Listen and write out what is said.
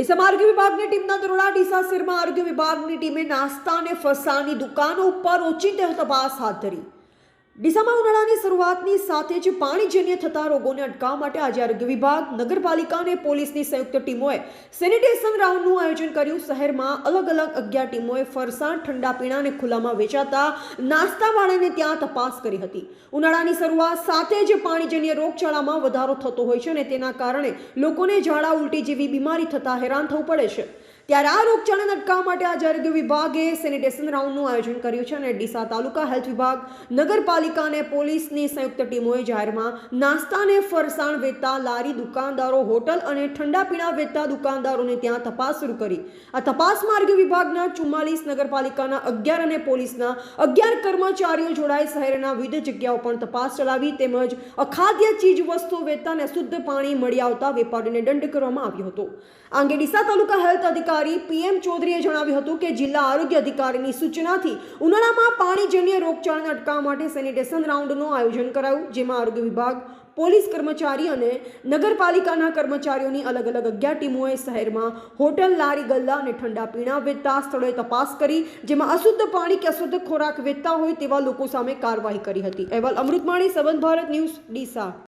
ડીસામાં આરોગ્ય વિભાગની ટીમના દરોડા ડીસા શહેરમાં આરોગ્ય વિભાગની ટીમે નાસ્તા અને ફરસાણની દુકાનો ઉપર ઓચિંતી તપાસ હાથ ધરી। ડીસામાં ઉનાળાની શરૂઆતની સાથે જ પાણીજન્ય થતા રોગોને અટકાવવા માટે આજે આરોગ્ય વિભાગ, નગરપાલિકા અને પોલીસની સંયુક્ત ટીમોએ સેનિટેશન રાઉન્ડનું આયોજન કર્યું। શહેરમાં અલગ અલગ 11 ટીમોએ ફરસાણ, ઠંડા પીણા અને ખુલ્લામાં વેચાતા નાસ્તાવાળાને ત્યાં તપાસ કરી હતી। ઉનાળાની શરૂઆત સાથે જ પાણીજન્ય રોગચાળામાં વધારો થતો હોય છે અને તેના કારણે લોકોને ઝાડા ઉલટી જેવી બીમારી થતા હેરાન થવું પડે છે। ત્યારે આ રોગચાળાને અટકાવવા માટે આજે આરોગ્ય વિભાગે સેનિટેશન રાઉન્ડનું આયોજન કર્યું છે અને ડીસા તાલુકા હેલ્થ વિભાગ, નગરપાલિકા અને પોલીસની સંયુક્ત ટીમોએ જાહેરમાં નાસ્તા અને ફરસાણ વેચતા લારી દુકાનદારો, હોટલ અને ઠંડા પીણા વેચતા દુકાનદારોને ત્યાં તપાસ શરૂ કરી। આ તપાસમાં આરોગ્ય વિભાગના 44, નગરપાલિકાના 11 અને પોલીસના 11 કર્મચારીઓ જોડાઈ શહેરના વિવિધ જગ્યાઓ પર તપાસ ચલાવી તેમજ અખાદ્ય ચીજ વસ્તુઓ વેચતા અને શુદ્ધ પાણી મળી આવતા વેપારીને દંડ કરવામાં આવ્યો હતો। આ અંગે ડીસા તાલુકા હેલ્થ અધિકારી PM ચૌધરીએ જણાવ્યું હતું કે જિલ્લા આરોગ્ય અધિકારીની સૂચનાથી ઉનાળામાં પાણીજન્ય રોગચાળાને અટકાવવા માટે સેનિટેશન રાઉન્ડનું આયોજન કરાયું, જેમાં આરોગ્ય વિભાગ, પોલીસ કર્મચારી અને નગરપાલિકાના કર્મચારીઓની અલગ અલગ 11 ટીમોએ શહેરમાં હોટલ, લારી ગલ્લા અને ઠંડા પીણા વેચતા સ્થળોએ તપાસ કરી, જેમાં અશુદ્ધ પાણી કે અશુદ્ધ ખોરાક વેચતા હોય તેવા લોકો સામે કાર્યવાહી કરી હતી। અહેવાલ અમૃતમાણી, સંબંધ ભારત ન્યૂઝ, ડીસા।